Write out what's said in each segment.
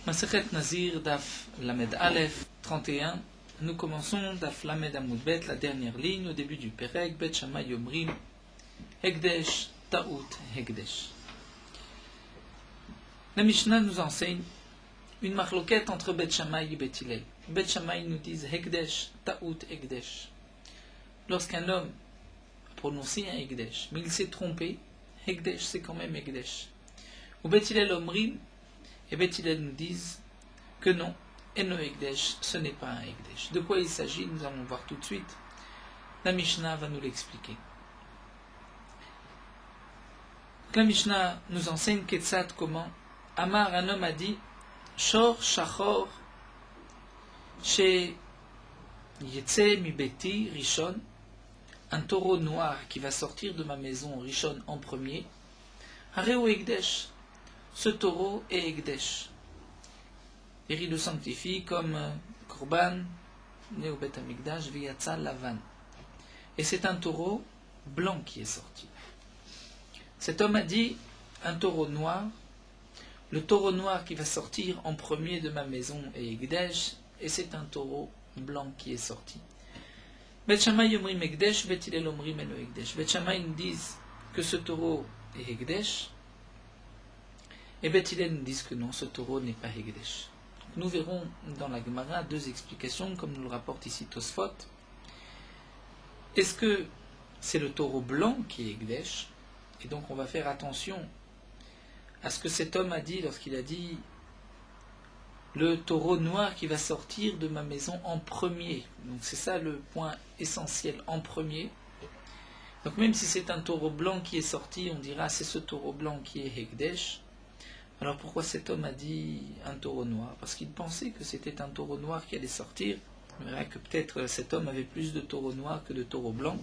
Masechet Nazir, Daf Lamed Aleph, 31. Nous commençons Daf Lamed Amud Bet, la dernière ligne, au début du Perek, Bet Shammai Yomrim, Hekdesh, Ta'ut, Hekdesh. La Mishnah nous enseigne une marloquette entre Bet Shammai et Bet Hillel. Bet Shammai nous dit Hekdesh, Ta'ut, Hekdesh. Lorsqu'un homme a prononcé un Hekdesh, mais il s'est trompé, Hekdesh c'est quand même Hekdesh. Ou Bet Hillel Omrim, et Bet Hillel nous disent que non, Eno Hekdesh, ce n'est pas un Hekdesh. De quoi il s'agit, nous allons voir tout de suite. La Mishnah va nous l'expliquer. La Mishnah nous enseigne Ketzat comment Amar, un homme a dit Shor Shachor She Yetse Mi Beti Rishon, un taureau noir qui va sortir de ma maison Rishon en premier. Hareu Hekdesh, ce taureau est Hekdesh. Et il le sanctifie comme Korban, né au Bet Amikdash, Viyatza Lavan. Et c'est un taureau blanc qui est sorti. Cet homme a dit un taureau noir. Le taureau noir qui va sortir en premier de ma maison est Hekdesh, et c'est un taureau blanc qui est sorti. Bet Shammai Yomrim Hekdesh, Bet Hillel Omrim Eno Hekdesh. Bet Shammai nous disent que ce taureau est Hekdesh, et Bet Hillel nous disent que non, ce taureau n'est pas Hekdesh. Nous verrons dans la Gemara deux explications, comme nous le rapporte ici Tosfot. Est-ce que c'est le taureau blanc qui est Hekdesh? Et donc on va faire attention à ce que cet homme a dit lorsqu'il a dit le taureau noir qui va sortir de ma maison en premier. Donc c'est ça le point essentiel, en premier. Donc même si c'est un taureau blanc qui est sorti, on dira c'est ce taureau blanc qui est Hekdesh. Alors pourquoi cet homme a dit un taureau noir? Parce qu'il pensait que c'était un taureau noir qui allait sortir. On verra que peut-être cet homme avait plus de taureaux noirs que de taureaux blancs.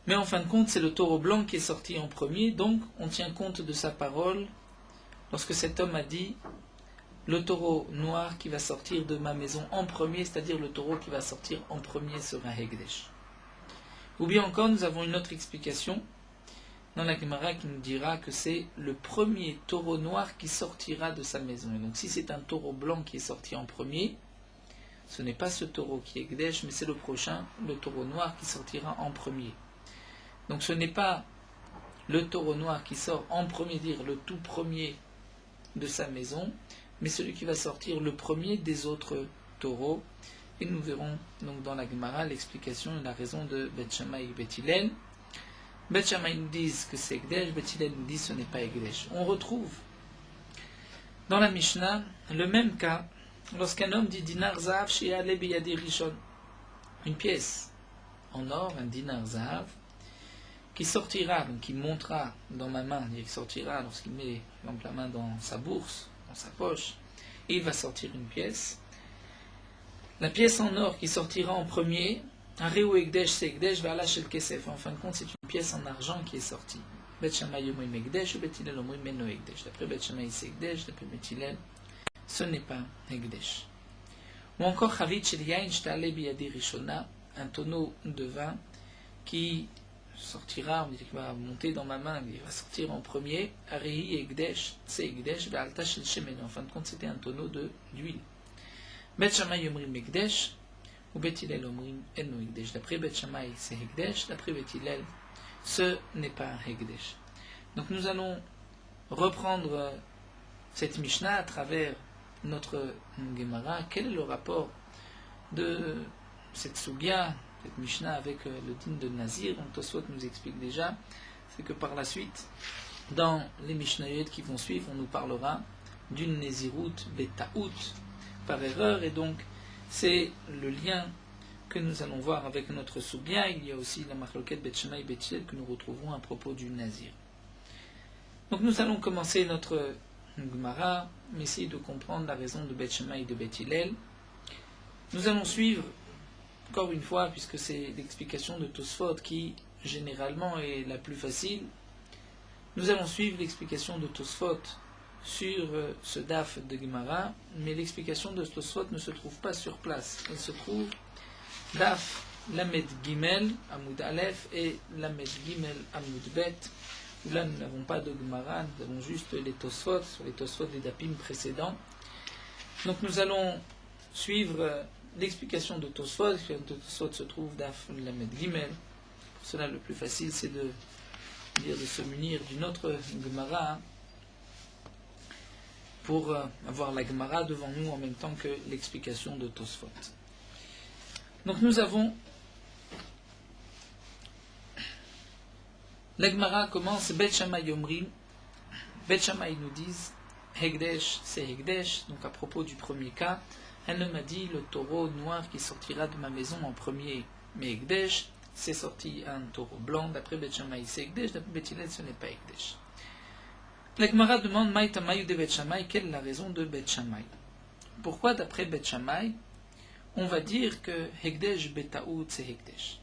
Mais en fin de compte, c'est le taureau blanc qui est sorti en premier, donc on tient compte de sa parole lorsque cet homme a dit le taureau noir qui va sortir de ma maison en premier, c'est-à-dire le taureau qui va sortir en premier sera Hekdesh. Ou bien encore, nous avons une autre explication dans la Gemara qui nous dira que c'est le premier taureau noir qui sortira de sa maison. Et donc si c'est un taureau blanc qui est sorti en premier, ce n'est pas ce taureau qui est Hekdesh, mais c'est le prochain, le taureau noir qui sortira en premier. Donc ce n'est pas le taureau noir qui sort en premier, dire le tout premier de sa maison, mais celui qui va sortir le premier des autres taureaux. Et nous verrons donc dans la Gemara l'explication et la raison de Bet Shammai et Bet Hillel. Bet Shammai nous disent que c'est Hekdesh, Bet Hillel nous dit que ce n'est pas Hekdesh. On retrouve dans la Mishnah le même cas lorsqu'un homme dit dinar zahav she'ya'aleh biyadi rishon, une pièce en or, un dinar zahav, qui sortira, donc qui montera dans ma main, il sortira lorsqu'il met la main dans sa bourse, dans sa poche, et il va sortir une pièce. La pièce en or qui sortira en premier, Hareu Hekdesh, c'est Hekdesh, Ve'ala shel kesef. En fin de compte, c'est une pièce en argent qui est sortie. Bet Shammai Yomrim Hekdesh, Bet Hillel Omrim Eno Hekdesh. D'après Bet Shammai, c'est Hekdesh, d'après Bet Hillel, ce n'est pas Hekdesh. Ou encore, Chavit shel yain shta'aleh biyadi rishona, un tonneau de vin qui sortira, on dit qu'il va monter dans ma main, il va sortir en premier. Arehi Hekdesh, c'est Hekdesh, Ve'alta shel shemen. En fin de compte, c'était un tonneau d'huile. Bet Shammai Yomrim Hekdesh, ou Bet Hillel Omrim Eno Hekdesh. D'après Bet Shammai, c'est Hekdesh, d'après Bet Hillel, ce n'est pas un Hekdesh. Donc nous allons reprendre cette Mishnah à travers notre Gemara. Quel est le rapport de cette Sugya, cette Mishnah avec le din de Nazir? Donc Tosfot nous explique déjà, c'est que par la suite, dans les Mishnayot qui vont suivre, on nous parlera d'une Nézirut Betaout, par erreur, et donc c'est le lien que nous allons voir avec notre Sugya. Il y a aussi la Marloquette Bet Shammai et Bet Hillel que nous retrouvons à propos du Nazir. Donc nous allons commencer notre Gemara, mais essayer de comprendre la raison de Bet Shammai et de Bet Hillel. Nous allons suivre, encore une fois, puisque c'est l'explication de Tosfot qui généralement est la plus facile, nous allons suivre l'explication de Tosfot sur ce daf de Gemara, mais l'explication de Tosfot ne se trouve pas sur place. Elle se trouve daf Lamed Gimel Amud Aleph et Lamed Gimel Amud Bet Là, nous n'avons pas de Gemara, nous avons juste les Tosfot, sur les Tosfot des Dapim précédents. Donc nous allons suivre l'explication de Tosfot. L'explication de Tosfot se trouve d'Af Lamed Gimel. Pour cela, le plus facile, c'est de se munir d'une autre Gemara pour avoir la Gemara devant nous en même temps que l'explication de Tosfot. Donc nous avons... La Gemara commence Bet Shammai Yomrim. Bet Shammai nous disent Hekdesh, c'est Hekdesh. Donc à propos du premier cas, un homme a dit le taureau noir qui sortira de ma maison en premier, mais Hekdesh, c'est sorti un taureau blanc. D'après Bet Shammai, c'est Hekdesh. D'après Bet Hillel, ce n'est pas Hekdesh. La Gemara demande Maïtamayu de Bet Shammai, quelle est la raison de Bet Shammai? Pourquoi d'après Bet Shammai, on va dire que Hekdesh Betaout, c'est Hekdesh?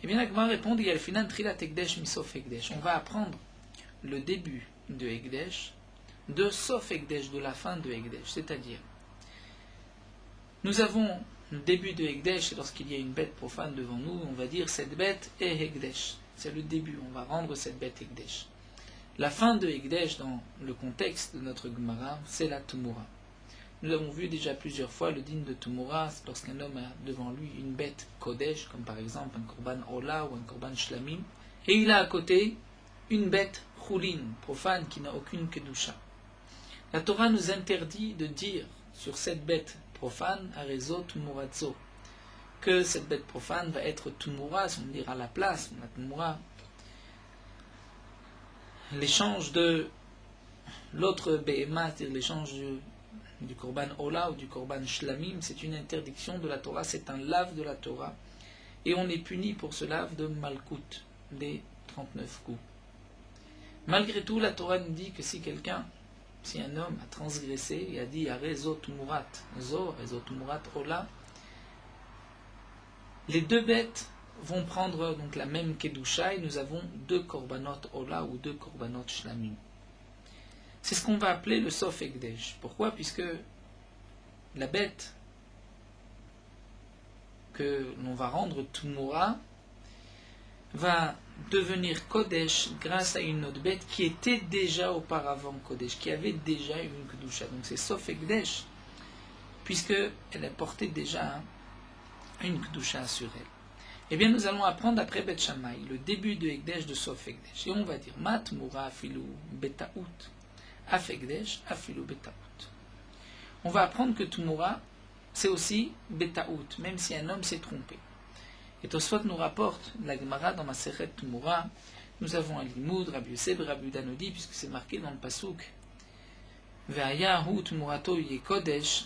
Eh bien, la Gemara répond, il y a le final Trilat Hekdesh Misof Hekdesh. On va apprendre le début de Hekdesh, de Sof Hekdesh, de la fin de Hekdesh. C'est-à-dire, nous avons le début de Hekdesh, et lorsqu'il y a une bête profane devant nous, on va dire cette bête est Hekdesh. C'est le début, on va rendre cette bête Hekdesh. La fin de Hekdesh, dans le contexte de notre Gemara, c'est la Tumura. Nous avons vu déjà plusieurs fois le din de Tumura, lorsqu'un homme a devant lui une bête Kodesh, comme par exemple un Korban Ola ou un Korban Shlamim, et il a à côté une bête Chulin, profane, qui n'a aucune Kedusha. La Torah nous interdit de dire sur cette bête profane, Arezo Tumuratzo, que cette bête profane va être Tumura, si on dira à la place, la Tumura, l'échange de l'autre Behema, c'est-à-dire l'échange du Korban Ola ou du Korban Shlamim, c'est une interdiction de la Torah, c'est un lave de la Torah, et on est puni pour ce lave de Malkout, des 39 coups. Malgré tout, la Torah nous dit que si un homme a transgressé et a dit Arezot Murat Zo, Arezot Murat Ola, les deux bêtes vont prendre donc la même Kedusha et nous avons deux Korbanot Ola ou deux Korbanot Shlamim. C'est ce qu'on va appeler le Sof Hekdesh. Pourquoi? Puisque la bête que l'on va rendre Tumura va devenir Kodesh grâce à une autre bête qui était déjà auparavant Kodesh, qui avait déjà une Kedusha. Donc c'est Sof Hekdesh, puisqu'elle a porté déjà une Kedusha sur elle. Eh bien, nous allons apprendre après Bet Shammai, le début de Hekdesh de Sof Hekdesh. Et on va dire Mat Mura Afilu Betaout. Afekdesh, Afilu Betaout. On va apprendre que Tumura, c'est aussi Betaout, même si un homme s'est trompé. Et Tosfot nous rapporte la Gemara dans Masechet Tumura. Nous avons un limoud, Rabbi Yosef, Rabbi Danodi, puisque c'est marqué dans le Pasuk. Ve'ayahu Tumurato Yé Kodesh.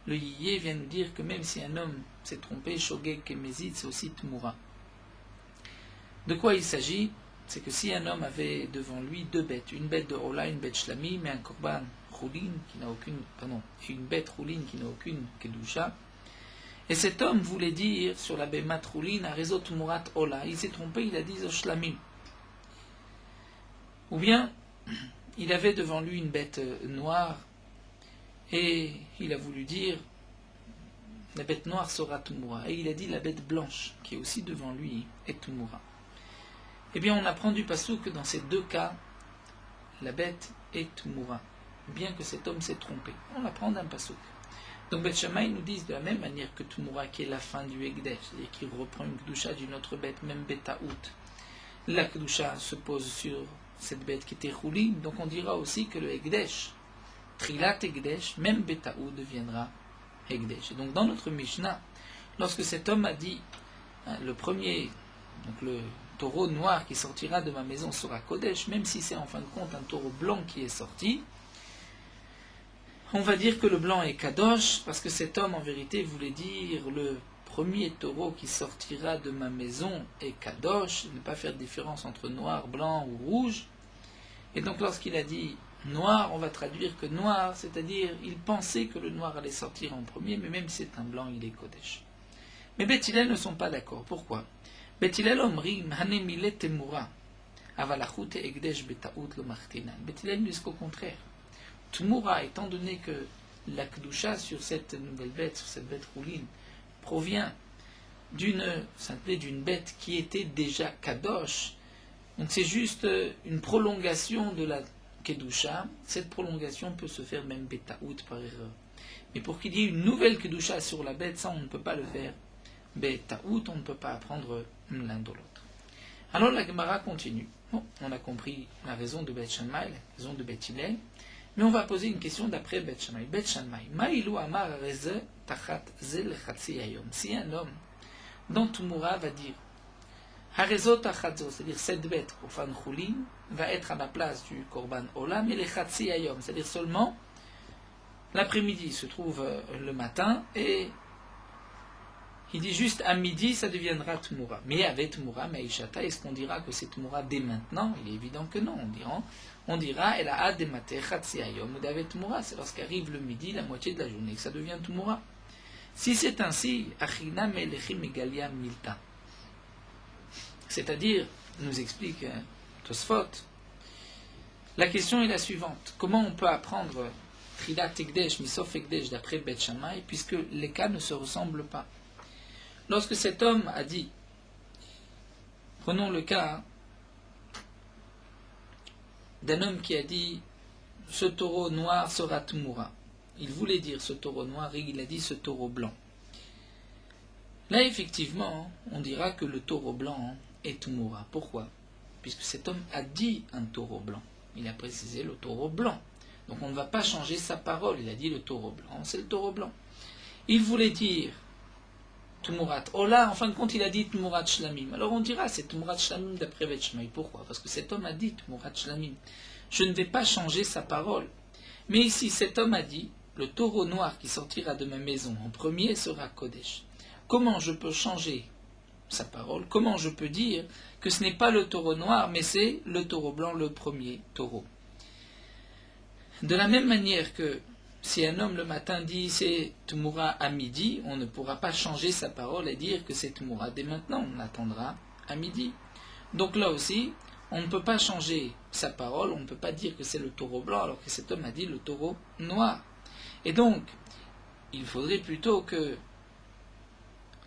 Le Yiyé vient nous dire que même si un homme s'est trompé, Shogeg Kemezid, c'est aussi Tumura. De quoi il s'agit? C'est que si un homme avait devant lui deux bêtes, une bête de Ola, une bête Shlami, mais un Korban Chulin qui n'a aucune, une bête Chulin qui n'a aucune Kedusha, et cet homme voulait dire sur la Bemat Chulin, Arezot Murat Ola, il s'est trompé, il a dit Shlamim. Ou bien, il avait devant lui une bête noire, et il a voulu dire la bête noire sera Tumura, et il a dit la bête blanche, qui est aussi devant lui, est Tumura. Eh bien, on apprend du Passouk que dans ces deux cas, la bête est Tumura, bien que cet homme s'est trompé. On l'apprend d'un Passouk. Donc, Bet Shammai nous dit de la même manière que Tumura, qui est la fin du Hekdesh, et qui reprend une Kedusha d'une autre bête, même Betaout, la Kedusha se pose sur cette bête qui était Chulin, donc on dira aussi que le Hekdesh, Trilat Hekdesh, même Betaout deviendra Hekdesh. Et donc, dans notre Mishnah, lorsque cet homme a dit, le premier, donc le taureau noir qui sortira de ma maison sera Kodesh, même si c'est en fin de compte un taureau blanc qui est sorti, on va dire que le blanc est Kadosh, parce que cet homme en vérité voulait dire le premier taureau qui sortira de ma maison est Kadosh, ne pas faire de différence entre noir, blanc ou rouge. Et donc lorsqu'il a dit noir, on va traduire que noir, c'est-à-dire il pensait que le noir allait sortir en premier, mais même si c'est un blanc, il est Kodesh. Mais Bet Hillel ne sont pas d'accord. Pourquoi? Bet Hillel omrim hanemile temura avalachut ekdesh betaout lo machtina. Bet Hillel dit qu'au contraire, Tumura, étant donné que la kedusha sur cette nouvelle bête, sur cette bête rouline, provient d'une bête qui était déjà kadosh, Donc c'est juste une prolongation de la Kedusha. Cette prolongation peut se faire même Betaout par erreur. Mais pour qu'il y ait une nouvelle Kedusha sur la bête, ça on ne peut pas le faire Betaout, on ne peut pas apprendre l'un de l'autre. Alors la Gemara continue. Bon, on a compris la raison de Beth Shammai, la raison de Beth Hillel, mais on va poser une question d'après Beth Shammai. Beth Shammai, Ma'ilu amar reze tachat zel chatzi hayom. Si un homme dans Tumura va dire Harezot achadzo, c'est-à-dire cette bête, Korban Chulin, va être à la place du Korban Olam et les chatzi hayom, c'est-à-dire seulement l'après-midi, se trouve le matin, et il dit juste à midi, ça deviendra Tmura. Mais avec Tmura, Maïshata, est-ce qu'on dira que c'est Tmura dès maintenant? Il est évident que non. On dira, elle a Ademate Chatsiayom ou d'Avet Tmura. C'est lorsqu'arrive le midi, la moitié de la journée, que ça devient Tmura. Si c'est ainsi, Achina Melechim Egalia Milta. C'est-à-dire, nous explique Tosfot, la question est la suivante. Comment on peut apprendre Trilat Ekdesh, Misof Ekdesh d'après Beth Shammai, puisque les cas ne se ressemblent pas? Lorsque cet homme a dit, prenons le cas d'un homme qui a dit, ce taureau noir sera Tmura. Il voulait dire ce taureau noir et il a dit ce taureau blanc. Là, effectivement, on dira que le taureau blanc est Tmura. Pourquoi? Puisque cet homme a dit un taureau blanc. Il a précisé le taureau blanc. Donc on ne va pas changer sa parole. Il a dit le taureau blanc, c'est le taureau blanc. Il voulait dire Tumurat Ola, en fin de compte, il a dit Tumurat Shlamim. Alors on dira, c'est Tumurat Shlamim d'après Beth Shammai. Pourquoi? Parce que cet homme a dit Tumurat Shlamim. Je ne vais pas changer sa parole. Mais ici, cet homme a dit, le taureau noir qui sortira de ma maison en premier sera Kodesh. Comment je peux changer sa parole? Comment je peux dire que ce n'est pas le taureau noir, mais c'est le taureau blanc, le premier taureau? De la même manière que si un homme le matin dit c'est Tmura à midi, on ne pourra pas changer sa parole et dire que c'est Tmura dès maintenant, on attendra à midi. Donc là aussi, on ne peut pas changer sa parole, on ne peut pas dire que c'est le taureau blanc alors que cet homme a dit le taureau noir. Et donc, il faudrait plutôt que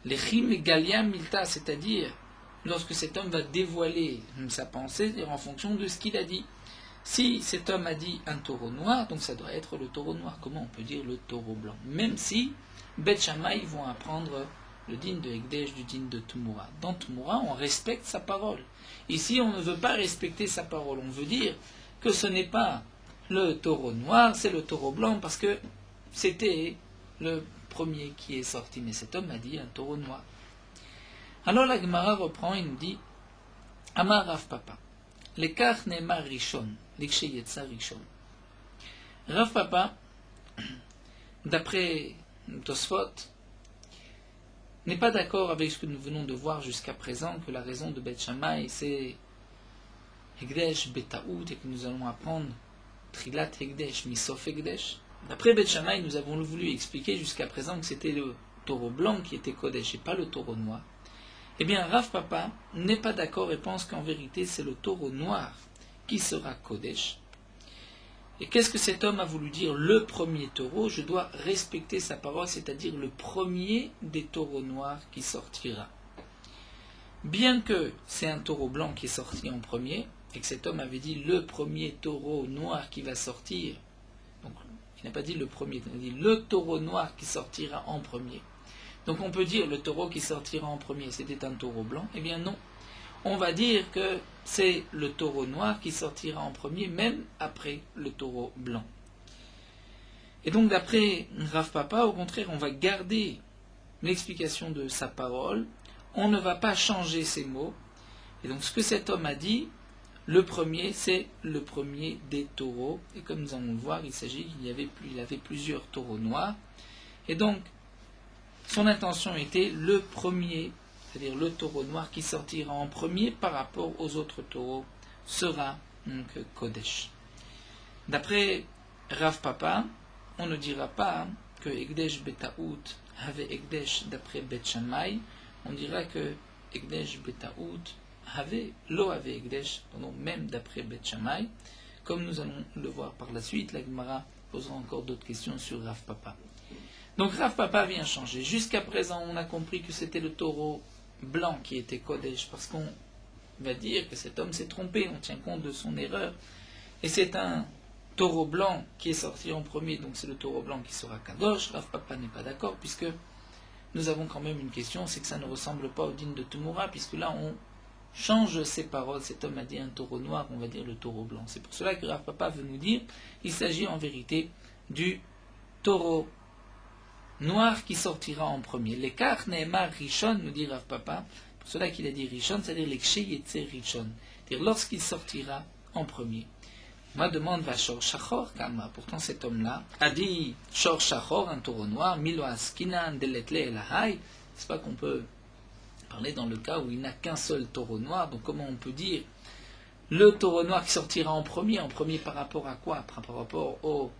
les chim et galia milta, c'est-à-dire lorsque cet homme va dévoiler sa pensée, c'est en fonction de ce qu'il a dit. Si cet homme a dit un taureau noir, donc ça doit être le taureau noir. Comment on peut dire le taureau blanc? Même si Beth Shammai vont apprendre le din de Ekdesh du din de Tmura. Dans Tmura, on respecte sa parole. Ici, on ne veut pas respecter sa parole. On veut dire que ce n'est pas le taureau noir, c'est le taureau blanc, parce que c'était le premier qui est sorti. Mais cet homme a dit un taureau noir. Alors la Gemara reprend et nous dit Amar Rav Papa. Lekach Neemar Rishon, Likshe Yetza Rishon. Rav Papa, d'après Tosfot, n'est pas d'accord avec ce que nous venons de voir jusqu'à présent, que la raison de Beth Shammai c'est Hekdesh Betaout et que nous allons apprendre Trilat Hekdesh, Misof Hekdesh. D'après Beth Shammai, nous avons voulu expliquer jusqu'à présent que c'était le taureau blanc qui était Kodesh et pas le taureau noir. Eh bien, Rav Papa n'est pas d'accord et pense qu'en vérité, c'est le taureau noir qui sera Kodesh. Et qu'est-ce que cet homme a voulu dire? Le premier taureau, je dois respecter sa parole, c'est-à-dire le premier des taureaux noirs qui sortira. Bien que c'est un taureau blanc qui est sorti en premier, et que cet homme avait dit le premier taureau noir qui va sortir, donc il n'a pas dit le premier, il a dit le taureau noir qui sortira en premier. Donc on peut dire le taureau qui sortira en premier, c'était un taureau blanc. Eh bien non, on va dire que c'est le taureau noir qui sortira en premier, même après le taureau blanc. Et donc d'après Rav Papa, au contraire, on va garder l'explication de sa parole, on ne va pas changer ses mots. Et donc ce que cet homme a dit, le premier, c'est le premier des taureaux. Et comme nous allons le voir, il avait plusieurs taureaux noirs. Et donc, son intention était le premier, c'est-à-dire le taureau noir qui sortira en premier par rapport aux autres taureaux, sera donc Kodesh. D'après Rav Papa, on ne dira pas que Ekdesh Betaout avait Ekdesh d'après Beth Shammai, on dira que Ekdesh Betaout avait Ekdesh, même d'après Beth Shammai, comme nous allons le voir par la suite. La Gemara posera encore d'autres questions sur Rav Papa. Donc Rav Papa vient changer. Jusqu'à présent, on a compris que c'était le taureau blanc qui était Kodesh, parce qu'on va dire que cet homme s'est trompé, on tient compte de son erreur. Et c'est un taureau blanc qui est sorti en premier, donc c'est le taureau blanc qui sera Kadosh. Rav Papa n'est pas d'accord, puisque nous avons quand même une question, c'est que ça ne ressemble pas au din de Tumura, puisque là on change ses paroles. Cet homme a dit un taureau noir, on va dire le taureau blanc. C'est pour cela que Rav Papa veut nous dire, il s'agit en vérité du taureau noir qui sortira en premier. L'écart Nehemar Rishon, nous dit Rav Papa, pour cela qu'il a dit Rishon, c'est-à-dire l'Ekshé Yetze Rishon, c'est-à-dire lorsqu'il sortira en premier. Ma demande va Shor Shachor Kama. Pourtant cet homme-là a dit Shor Shachor, un taureau noir, Milo Askinan Deletle Elahai. C'est pas qu'on peut parler dans le cas où il n'a qu'un seul taureau noir. Donc comment on peut dire le taureau noir qui sortira en premier par rapport à quoi? Par rapport aux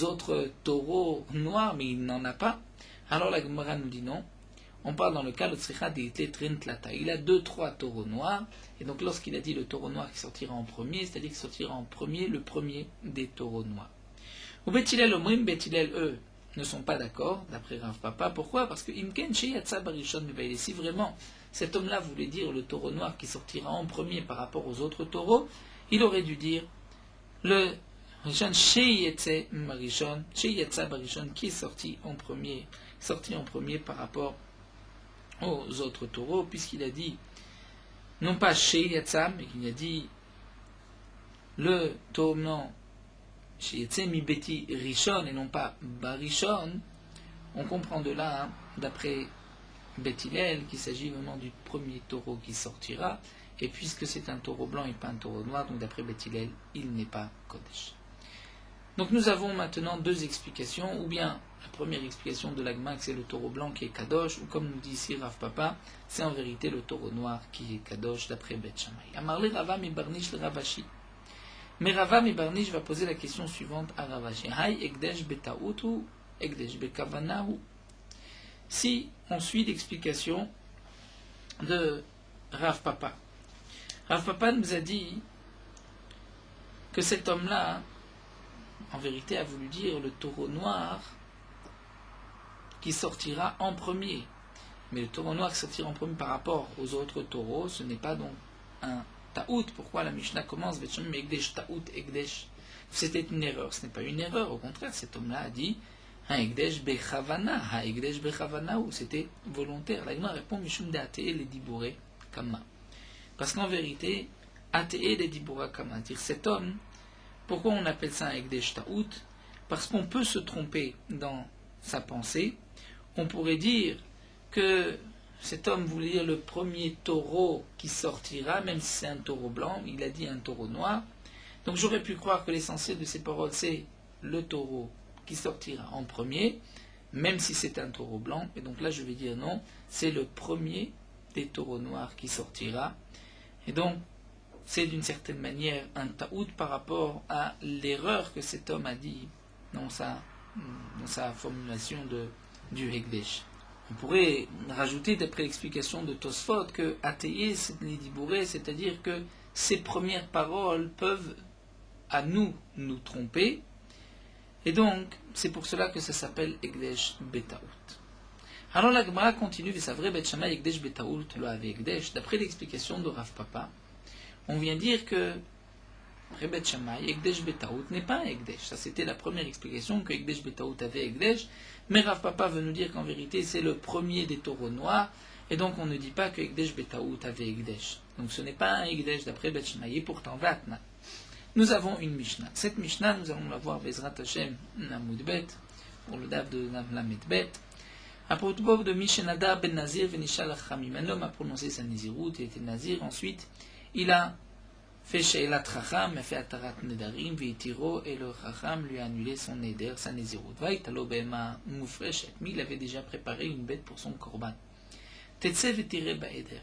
autres taureaux noirs, mais il n'en a pas. Alors la Gemara nous dit non. On parle dans le cas de Tzricha Deitlet Trintlata. Il a 2-3 taureaux noirs, et donc lorsqu'il a dit le taureau noir qui sortira en premier, c'est-à-dire qu'il sortira en premier le premier des taureaux noirs. Ou Betilel Omrim, Betilel, eux, ne sont pas d'accord, d'après Rav Papa. Pourquoi? Parce que Imken Sheyatsa Barishon Mebaïle, si vraiment cet homme-là voulait dire le taureau noir qui sortira en premier par rapport aux autres taureaux, il aurait dû dire le Rishon Sheyatsa Barishon qui est sorti en premier par rapport aux autres taureaux, puisqu'il a dit, non pas chez Yatsam, mais qu'il a dit le taureau blanc chez Yatsam mi Beti Rishon et non pas Barishon. On comprend de là, d'après Beth Hillel, qu'il s'agit vraiment du premier taureau qui sortira, et puisque c'est un taureau blanc et pas un taureau noir, donc d'après Beth Hillel, il n'est pas Kodesh. Donc nous avons maintenant deux explications, ou bien la première explication de l'Agma, que c'est le taureau blanc qui est Kadosh, ou comme nous dit ici Rav Papa, c'est en vérité le taureau noir qui est Kadosh d'après Beth Shammai. Amarle Rava mi Barnish le Ravashi. Mais Rava mi Barnish va poser la question suivante à Ravashi. Hay Ekdesh Betaout ou Ekdesh Bekavana ou. Si on suit l'explication de Rav Papa nous a dit que cet homme-là, en vérité, a voulu dire le taureau noir qui sortira en premier. Mais le taureau noir qui sortira en premier par rapport aux autres taureaux, ce n'est pas donc un taout. Pourquoi la Mishnah commence Ekdesh taout Ekdesh? C'était une erreur. Ce n'est pas une erreur. Au contraire, cet homme-là a dit Ekdesh bechavana, Ekdesh bechavana, ou c'était volontaire. La Gemara répond Mishum de Atee le Dibouré Kama. Parce qu'en vérité, Atee le Diboura Kama, dire cet homme. Pourquoi on appelle ça un Ekdesh Taout? Parce qu'on peut se tromper dans sa pensée. On pourrait dire que cet homme voulait dire le premier taureau qui sortira, même si c'est un taureau blanc, il a dit un taureau noir. Donc j'aurais pu croire que l'essentiel de ces paroles, c'est le taureau qui sortira en premier, même si c'est un taureau blanc. Et donc là, je vais dire non, c'est le premier des taureaux noirs qui sortira. Et donc, c'est d'une certaine manière un taout par rapport à l'erreur que cet homme a dit dans sa formulation du Hekdesh. On pourrait rajouter, d'après l'explication de Tosfot, que Ateye, c'est l'Idibouré, c'est-à-dire que ces premières paroles peuvent à nous tromper, et donc c'est pour cela que ça s'appelle Hekdesh Betaout. Alors la Gemara continue, c'est vrai, Bet Shammai Hekdesh Betaout lo ave Hekdesh, d'après l'explication de Rav Papa. On vient dire que Rebet Shammai, Ekdesh Betaout n'est pas un Ekdesh. Ça, c'était la première explication, que Ekdesh Betaout avait Ekdesh. Mais Rav Papa veut nous dire qu'en vérité, c'est le premier des taureaux noirs. Et donc, on ne dit pas que Ekdesh Betaout avait Ekdesh. Donc, ce n'est pas un Ekdesh d'après Bet Shammai. Et pourtant, Vatna. Nous avons une Mishnah. Cette Mishnah, nous allons la voir, Bezrat Hashem, Namoud Bet, pour le daf de Lamed Bet. À propos de Mishenada ben Nazir, Venishal Achamim. Un homme a prononcé sa Nézirut, il était Nazir. Ensuite, il a fait Sheilat Chacham, a fait Atarat Nedarim, Veitiro, et le Chacham lui a annulé son Neder, sa Nézirut. Vaitalo Bema Moufresh, il avait déjà préparé une bête pour son korban. Tetse Vetire Baeder.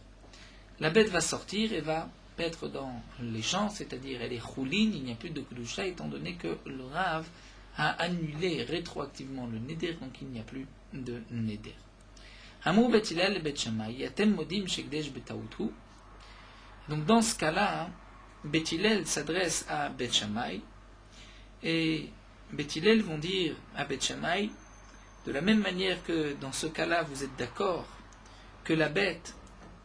La bête va sortir et va paître dans les champs, c'est-à-dire elle est chouline, il n'y a plus de Kedusha, étant donné que le Rav a annulé rétroactivement le Neder, donc il n'y a plus de Neder. Amou Bet Hillel et Bet Shammai, Yatem Modim Shekdesh Betaoutu. Donc dans ce cas-là, Beth Hillel s'adresse à Beth Shammai, et Beth Hillel vont dire à Beth Shammai, de la même manière que dans ce cas-là, vous êtes d'accord que la bête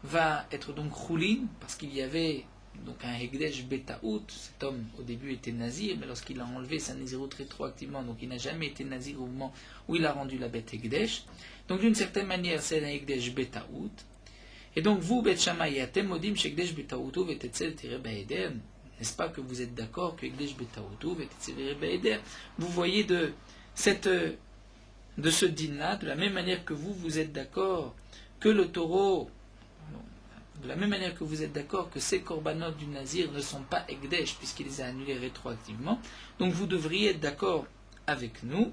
va être donc Choulin, parce qu'il y avait donc un Hegdesh Betaout. Cet homme au début était Nazir, mais lorsqu'il a enlevé sa Nazirout rétroactivement, donc il n'a jamais été Nazir au moment où il a rendu la bête Hegdesh. Donc d'une certaine manière, c'est un Hegdesh Betaout. Et donc vous, Bet Shammai, Atem Modim Shegdesh Betaoutou Vetetzel Tere Baeder, n'est-ce pas que vous êtes d'accord que Hegdesh Betaoutou Vetetzel Tere Baeder, vous voyez de ce din-là, de la même manière que vous êtes d'accord que le taureau, de la même manière que vous êtes d'accord que ces corbanotes du Nazir ne sont pas Hegdesh puisqu'il les a annulés rétroactivement, donc vous devriez être d'accord avec nous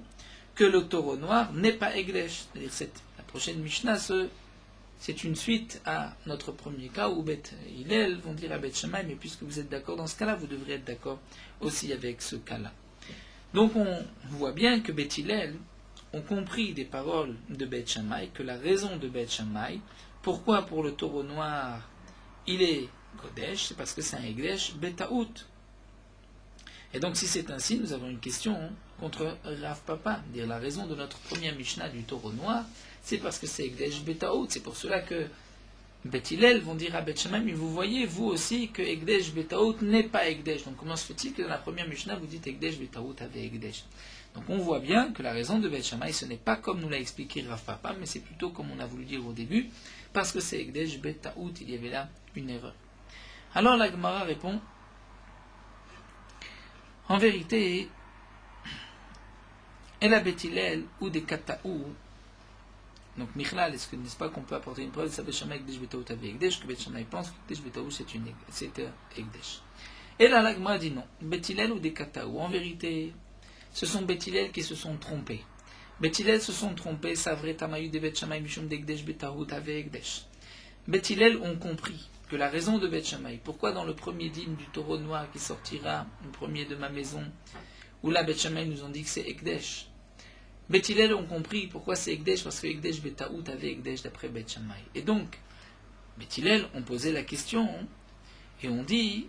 que le taureau noir n'est pas Hegdesh. C'est-à-dire la prochaine Mishnah, c'est une suite à notre premier cas où Beth Hillel vont dire à Beth Shammai, mais puisque vous êtes d'accord dans ce cas-là, vous devriez être d'accord aussi avec ce cas-là. Donc on voit bien que Beth Hillel ont compris des paroles de Beth Shammai, que la raison de Beth Shammai, pourquoi pour le taureau noir il est Kodesh, c'est parce que c'est un Hegdesh Betaout. Et donc si c'est ainsi, nous avons une question contre Rav Papa, dire la raison de notre première Mishnah du taureau noir, c'est parce que c'est Hegdesh Betaout. C'est pour cela que Beth Hillel vont dire à Beth Shammai, mais vous voyez vous aussi que Hegdesh Betaout n'est pas Hegdesh. Donc comment se fait-il que dans la première Mishnah vous dites Hegdesh Betaout avec Hegdesh? Donc on voit bien que la raison de Beth Shammai, ce n'est pas comme nous l'a expliqué Rav Papa, mais c'est plutôt comme on a voulu dire au début, parce que c'est Hegdesh Betaout, il y avait là une erreur. Alors la Gemara répond, en vérité, El Beth Hillel ou des Kataou. Donc Michlal, est-ce que n'est-ce pas qu'on peut apporter une preuve de ça Beth Shammai Hegdesh Betaout avec Hegdesh, que Beth Shammai pense que Hegdesh Betaout c'est Hegdesh. Et là la Gemara dit non, Beth Hillel ou des Kataou. En vérité, ce sont Beth Hillel qui se sont trompés. Beth Hillel se sont trompés, c'est vrai Tamayu de Beth Shammai Mishum d'Hegdesh Betaout avec Hegdesh. Beth Hillel ont compris que la raison de Beth Shammai, pourquoi dans le premier dîme du taureau noir qui sortira, le premier de ma maison, où là Beth Shammai nous ont dit que c'est Hegdesh, Beth Hillel ont compris pourquoi c'est Hegdesh, parce que Hegdesh Betaout avait Hegdesh d'après Beth Shammai. Et donc, Beth Hillel ont posé la question, et ont dit,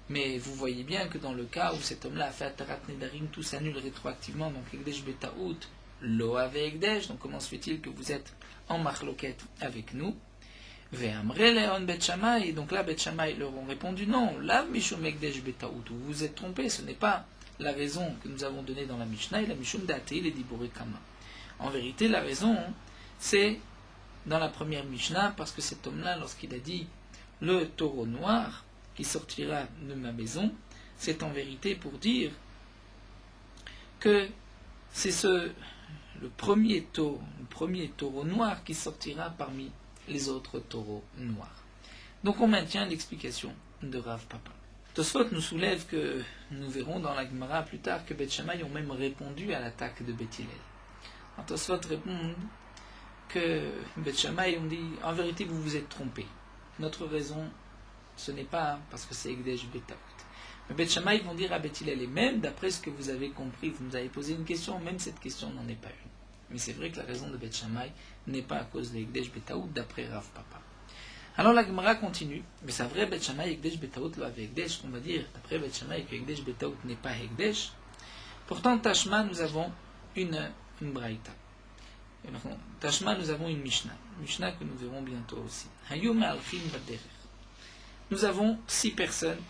mais vous voyez bien que dans le cas où cet homme-là a fait Atarat Nedarim, tout s'annule rétroactivement, donc Hegdesh Betaout, lo avait Hegdesh, donc comment se fait-il que vous êtes en marloquette avec nous? Ve'amre leon Bet Shammai, donc là Bet Shammai leur ont répondu non, là Mishum Hegdesh Betaout, vous vous êtes trompé, ce n'est pas la raison que nous avons donnée dans la Mishnah, et la Mishum Date, les Diboré Kama. En vérité, la raison, c'est dans la première Mishnah, parce que cet homme-là, lorsqu'il a dit le taureau noir qui sortira de ma maison, c'est en vérité pour dire que c'est le premier taureau noir qui sortira parmi les autres taureaux noirs. Donc on maintient l'explication de Rav Papa. Tosfot nous soulève que nous verrons dans la Gemara plus tard que Beth Shammai ont même répondu à l'attaque de Beth Hillel. Tosfot répond que Beth Shammai ont dit en vérité vous vous êtes trompé. Notre raison ce n'est pas parce que c'est Hegdesh Betaout. Mais Beth Shammai vont dire à Beth Hillel, et même d'après ce que vous avez compris, vous nous avez posé une question, même cette question n'en est pas une. Mais c'est vrai que la raison de Beth Shammai n'est pas à cause de Hegdesh Betaout d'après Rav Papa. Alors la Gemara continue, mais c'est vrai Beth Shammai Hegdesh Betaout lo avec Hegdesh, qu'on va dire d'après Beth Shammai que Hegdesh Betaout n'est pas Hegdesh. Pourtant Tashma nous avons une braïta. Et maintenant, Tashma nous avons une Mishnah que nous verrons bientôt aussi. Hayum alchim baderer. Nous avons 6 personnes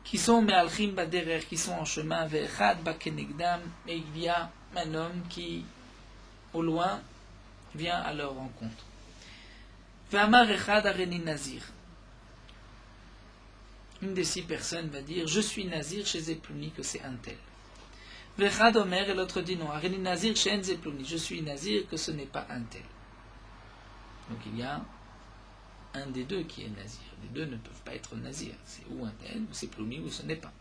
qui sont me'alchim baderer, qui sont en chemin vers Chad bakenegdam, et il y a un homme qui au loin vient à leur rencontre. Ve'amar echad areni nazir. Une des 6 personnes va dire je suis nazir chez Zeplouni, que c'est un tel. Ve'echad omer, et l'autre dit non, areni nazir chez en Zeplouni, je suis nazir, que ce n'est pas un tel. Donc il y a un des deux qui est nazir. Les deux ne peuvent pas être nazir. C'est ou un tel, ou c'est ploumi, ou ce n'est pas.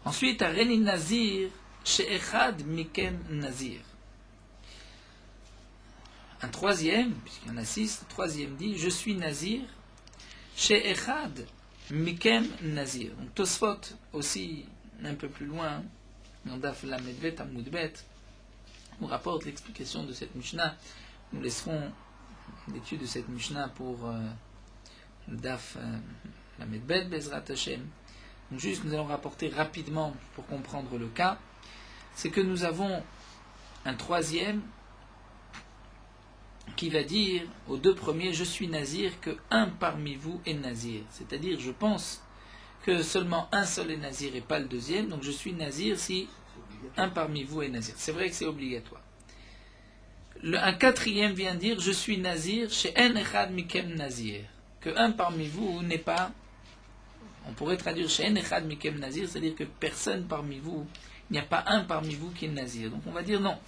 Ensuite, areni nazir chez echad mikem nazir. Un troisième, puisqu'il y en a 6, le troisième dit je suis nazir chez echad mikem nazir. Donc Tosfot aussi un peu plus loin, dans Daf Lamedbet Amoudbet, nous rapporte l'explication de cette Mishnah. Nous laisserons l'étude de cette Mishnah pour le Daf Lamedbet Bezrat Hashem. Donc juste nous allons rapporter rapidement pour comprendre le cas. C'est que nous avons un troisième qui va dire aux deux premiers, je suis nazir, que un parmi vous est nazir. C'est-à-dire, je pense que seulement un seul est nazir et pas le deuxième, donc je suis nazir si un parmi vous est nazir. C'est vrai que c'est obligatoire. Un quatrième vient dire, je suis nazir chez en echad mikem nazir, que un parmi vous n'est pas, on pourrait traduire chez en echad mikem nazir, c'est-à-dire que personne parmi vous, il n'y a pas un parmi vous qui est nazir. Donc on va dire non.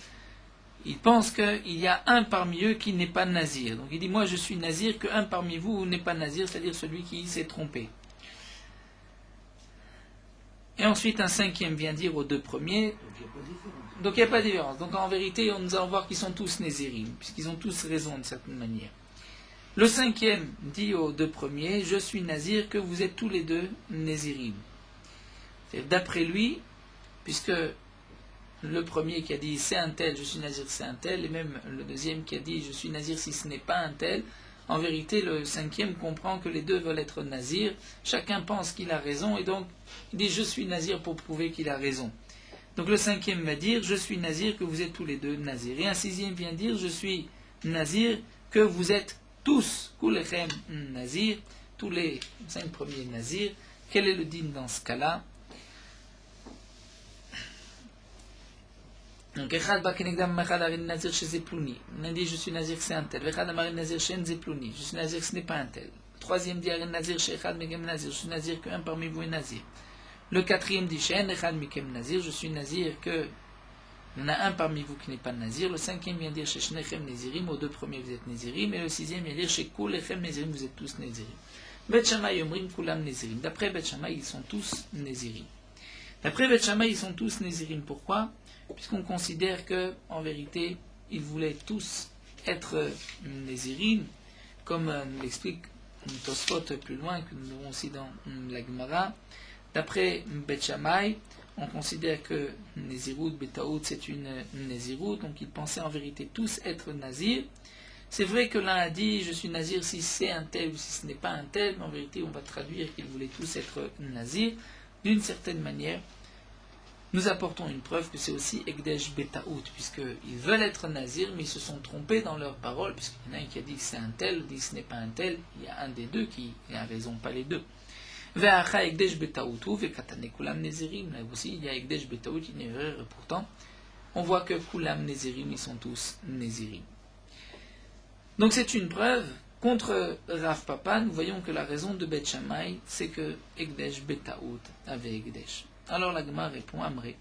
Il pense qu'il y a un parmi eux qui n'est pas nazir. Donc il dit, moi je suis nazir, qu'un parmi vous n'est pas nazir, c'est-à-dire celui qui s'est trompé. Et ensuite un cinquième vient dire aux deux premiers, donc il n'y a pas de différence. Donc en vérité, nous allons voir qu'ils sont tous nazirim, puisqu'ils ont tous raison de certaine manière. Le cinquième dit aux deux premiers, je suis nazir, que vous êtes tous les deux nazirim. D'après lui, puisque le premier qui a dit c'est un tel, je suis nazir, c'est un tel, et même le deuxième qui a dit je suis nazir si ce n'est pas un tel, en vérité le cinquième comprend que les deux veulent être nazir, chacun pense qu'il a raison, et donc il dit je suis nazir pour prouver qu'il a raison. Donc le cinquième va dire je suis nazir, que vous êtes tous les deux nazir. Et un sixième vient dire je suis nazir, que vous êtes tous, kulechem nazir, tous les 5 premiers nazirs. Quel est le din dans ce cas-là? Donc, Echad Bakenegdam Machad Arin Nazir chez Zeplouni. On a dit je suis Nazir, c'est un tel. Echad Amarin Nazir chez Zeplouni. Je suis Nazir, ce n'est pas un tel. Troisième dit Arin Nazir chez Echad Megem Nazir. Je suis Nazir, qu'un parmi vous est Nazir. Le quatrième dit chez Echad Megem Nazir. Je suis Nazir, que il y en a un parmi vous qui n'est pas Nazir. Le cinquième vient dire chez Shnechem Nazirim. Aux deux premiers vous êtes Nazirim. Et le sixième vient dire chez Kulechem Nazirim. Vous êtes tous Nazirim. Bet Shammai Omrim Kulam Nazirim. D'après Bet Shammai, ils sont tous Nazirim. D'après Bet Shammai, ils sont tous Nazirim. Pourquoi? Puisqu'on considère que, en vérité, ils voulaient tous être Nézirim, comme nous l'explique Tosfot plus loin, que nous avons aussi dans la Gemara. D'après Bet Shammai, on considère que Nézirout, Betaout, c'est une Nézirout, donc ils pensaient en vérité tous être Nazir. C'est vrai que l'un a dit je suis Nazir si c'est un tel ou si ce n'est pas un tel, mais en vérité on va traduire qu'ils voulaient tous être Nazir. D'une certaine manière, nous apportons une preuve que c'est aussi Ekdesh Betaout, puisqu'ils veulent être Nazir, mais ils se sont trompés dans leurs paroles, puisqu'il y en a un qui a dit que c'est un tel, dit que ce n'est pas un tel, il y a un des deux qui a raison, pas les deux. Ve'acha Ekdesh Betaoutu, ve'katane Kulam Nezirim, là aussi il y a Ekdesh Betaout, une erreur, et pourtant on voit que Kulam Nezirim, ils sont tous Nezirim. Donc c'est une preuve. Contre Rav Papa, nous voyons que la raison de Bet Shammai, c'est que Ekdesh Betaout avait Ekdesh. Alors la Gemara répond Amré.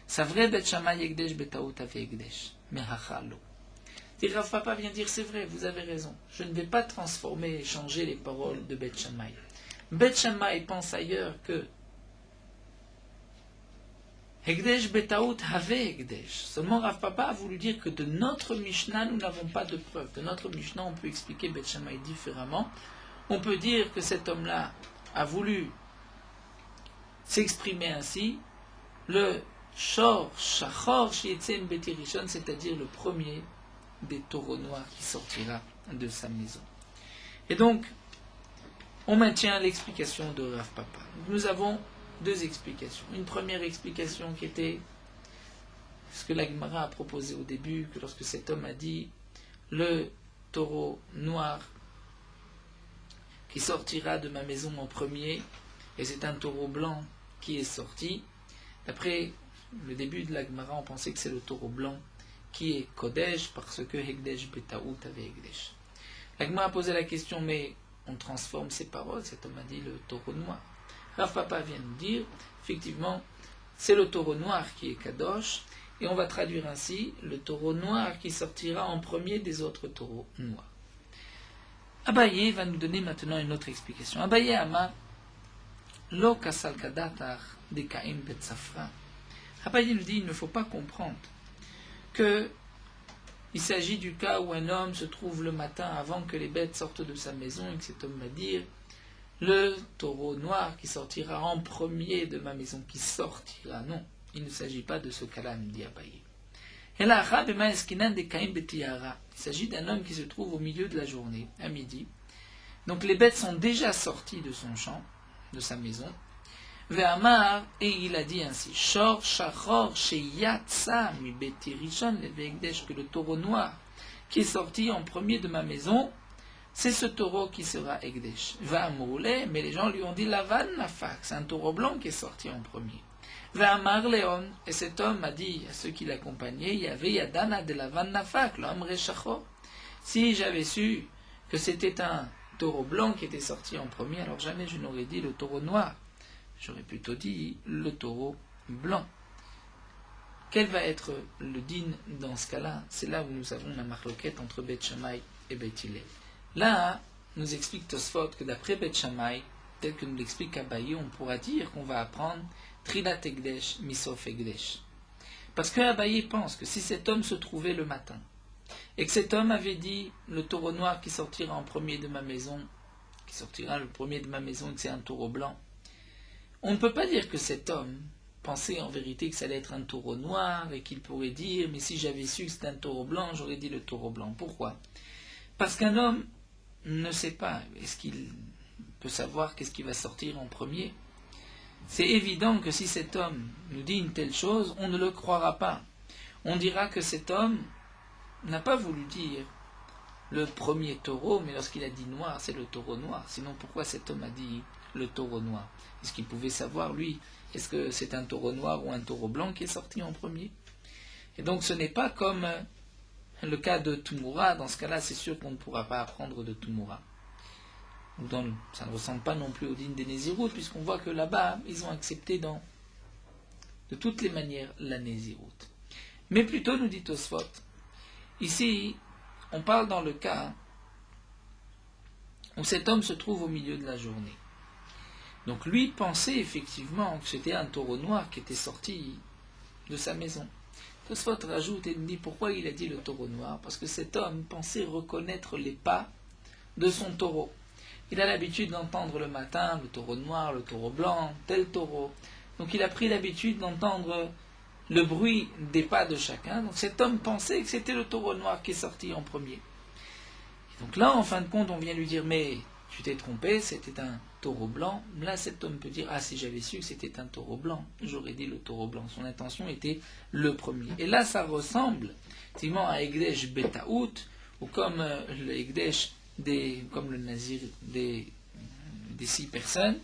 C'est vrai Bet Shammai Ekdesh Betaout avait Ekdesh. Mais Hachalo. Et Rav Papa vient dire c'est vrai, vous avez raison. Je ne vais pas transformer et changer les paroles de Bet Shammai. Bet Shammai pense ailleurs que Ekdesh Betaout avait Ekdesh. Seulement Rav Papa a voulu dire que de notre Mishnah, nous n'avons pas de preuve. De notre Mishnah, on peut expliquer Bet Shammai différemment. On peut dire que cet homme-là a voulu s'exprimer ainsi, le Shor Shachor Shietzem Betirishon, c'est-à-dire le premier des taureaux noirs qui sortira de sa maison. Et donc, on maintient l'explication de Rav Papa. Nous avons deux explications. Une première explication qui était ce que la Gemara a proposé au début, que lorsque cet homme a dit le taureau noir qui sortira de ma maison en premier, et c'est un taureau blanc qui est sorti. D'après le début de la Gemara, on pensait que c'est le taureau blanc qui est Kodesh, parce que Hekdesh Betaout avait Hekdesh. La Gemara a posé la question, mais on transforme ces paroles, cet homme a dit le taureau noir. Rav Papa vient nous dire, effectivement, c'est le taureau noir qui est Kadosh, et on va traduire ainsi, le taureau noir qui sortira en premier des autres taureaux noirs. Abaye va nous donner maintenant une autre explication. Abaye Ama, Lo Kasal Kadatar de Kaim Bet Safra. Abaye nous dit, il ne faut pas comprendre que il s'agit du cas où un homme se trouve le matin avant que les bêtes sortent de sa maison et que cet homme va dire le taureau noir qui sortira en premier de ma maison, qui sortira. Non, il ne s'agit pas de ce cas-là, nous dit Abaye. Il s'agit d'un homme qui se trouve au milieu de la journée, à midi. Donc les bêtes sont déjà sorties de son champ, de sa maison. Ve'amar, et il a dit ainsi, Shor Shachor Sheyatsa mi Beti Rishon le Ve'ekdesh, que le taureau noir qui est sorti en premier de ma maison, c'est ce taureau qui sera Ekdesh. Va Moulé, mais les gens lui ont dit Lavan Nafak, c'est un taureau blanc qui est sorti en premier. Va Amar Léon, et cet homme a dit à ceux qui l'accompagnaient, il y avait Yadana de Lavan Nafak, l'homme Rechacho. Si j'avais su que c'était un taureau blanc qui était sorti en premier, alors jamais je n'aurais dit le taureau noir. J'aurais plutôt dit le taureau blanc. Quel va être le din dans ce cas-là? C'est là où nous avons la marloquette entre Beth Shammai et Beth Hillel. Là, nous explique Tosfot que d'après Beth Shammai, tel que nous l'explique Abaye, on pourra dire qu'on va apprendre Trilat Ekdesh, Misof Ekdesh. Parce que Abaye pense que si cet homme se trouvait le matin, et que cet homme avait dit le taureau noir qui sortira en premier de ma maison, qui sortira le premier de ma maison et que c'est un taureau blanc, on ne peut pas dire que cet homme pensait en vérité que ça allait être un taureau noir et qu'il pourrait dire mais si j'avais su que c'était un taureau blanc, j'aurais dit le taureau blanc. Pourquoi? Parce qu'un homme ne sait pas, est-ce qu'il peut savoir qu'est-ce qui va sortir en premier? C'est évident que si cet homme nous dit une telle chose, on ne le croira pas. On dira que cet homme n'a pas voulu dire le premier taureau, mais lorsqu'il a dit noir, c'est le taureau noir. Sinon, pourquoi cet homme a dit le taureau noir? Est-ce qu'il pouvait savoir, lui, est-ce que c'est un taureau noir ou un taureau blanc qui est sorti en premier? Et donc, ce n'est pas comme le cas de Tumura. Dans ce cas-là, c'est sûr qu'on ne pourra pas apprendre de Tumura. Ça ne ressemble pas non plus au din des Nézirut, puisqu'on voit que là-bas, ils ont accepté de toutes les manières la Nézirut. Mais plutôt, nous dit Tosfot, ici, on parle dans le cas où cet homme se trouve au milieu de la journée. Donc lui pensait effectivement que c'était un taureau noir qui était sorti de sa maison. Tosfot rajoute et nous dit pourquoi il a dit le taureau noir? Parce que cet homme pensait reconnaître les pas de son taureau. Il a l'habitude d'entendre le matin le taureau noir, le taureau blanc, tel taureau. Donc il a pris l'habitude d'entendre le bruit des pas de chacun. Donc cet homme pensait que c'était le taureau noir qui est sorti en premier. Et donc là, en fin de compte, on vient lui dire mais tu t'es trompé, c'était un taureau blanc. Là, cet homme peut dire ah, si j'avais su que c'était un taureau blanc, j'aurais dit le taureau blanc. Son intention était le premier. Et là, ça ressemble effectivement à Ekdesh Betaout, ou comme le Ekdesh comme le Nazir des 6 personnes.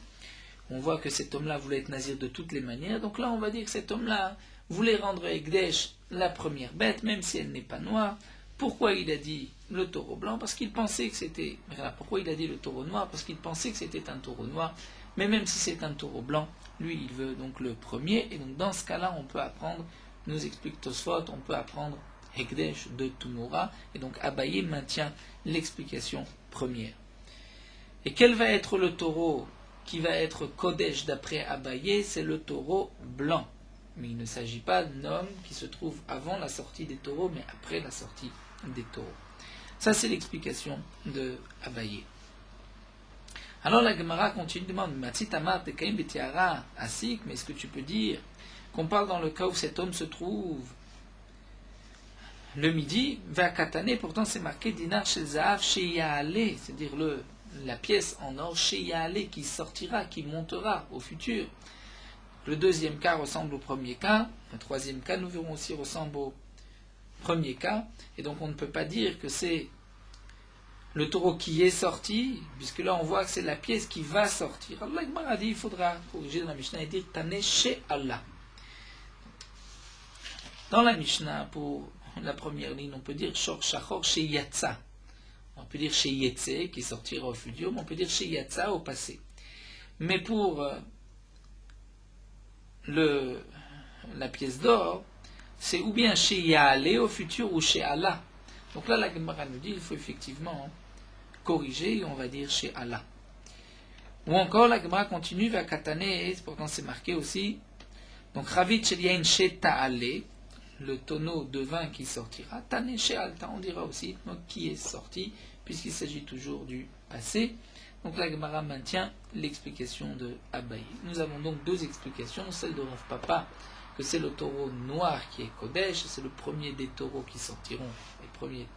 On voit que cet homme-là voulait être Nazir de toutes les manières. Donc là, on va dire que cet homme-là voulait rendre Ekdesh la première bête, même si elle n'est pas noire. Pourquoi il a dit le taureau blanc? Parce qu'il pensait que c'était... Pourquoi il a dit le taureau noir? Parce qu'il pensait que c'était un taureau noir. Mais même si c'est un taureau blanc, lui, il veut donc le premier. Et donc dans ce cas-là, on peut apprendre, nous explique Tosfot, on peut apprendre Ekdesh de Tumura. Et donc Abaye maintient l'explication première. Et quel va être le taureau qui va être Kodesh d'après Abaye? C'est le taureau blanc. Mais il ne s'agit pas d'un homme qui se trouve avant la sortie des taureaux, mais après la sortie des taureaux. Ça, c'est l'explication de Abaye. Alors la Gemara continue, demande Matzitamat Tekaim Betiara Asik, mais est-ce que tu peux dire qu'on parle dans le cas où cet homme se trouve le midi, va Katane, pourtant c'est marqué Dinar chez Zahav chez Yaale, c'est-à-dire la pièce en or chez Yaale qui sortira, qui montera au futur. Le deuxième cas ressemble au premier cas, le troisième cas, nous verrons aussi, ressemble au premier cas, et donc on ne peut pas dire que c'est le taureau qui est sorti, puisque là on voit que c'est la pièce qui va sortir. Allah a dit, il faudra corriger dans la Mishnah et dire Tane chez Allah. Dans la Mishnah, pour la première ligne, on peut dire Shor Shachor chez Yatsa. On peut dire chez Yetse, qui sortira au futur, mais on peut dire chez Yatsa au passé. Mais pour la pièce d'or, c'est ou bien chez Yaale au futur ou chez Allah. Donc là, la Gemara nous dit il faut effectivement corriger et on va dire chez Allah. Ou encore, la Gemara continue vers Katane, pourtant c'est marqué aussi. Donc, Ravit Shelien chez Ta'ale, le tonneau de vin qui sortira. Tane chez Alta, on dira aussi donc, qui est sorti, puisqu'il s'agit toujours du passé. Donc la Gemara maintient l'explication de Abaye. Nous avons donc 2 explications, celle de Rav Papa, que c'est le taureau noir qui est Kodesh, c'est le premier des taureaux qui sortiront, les premiers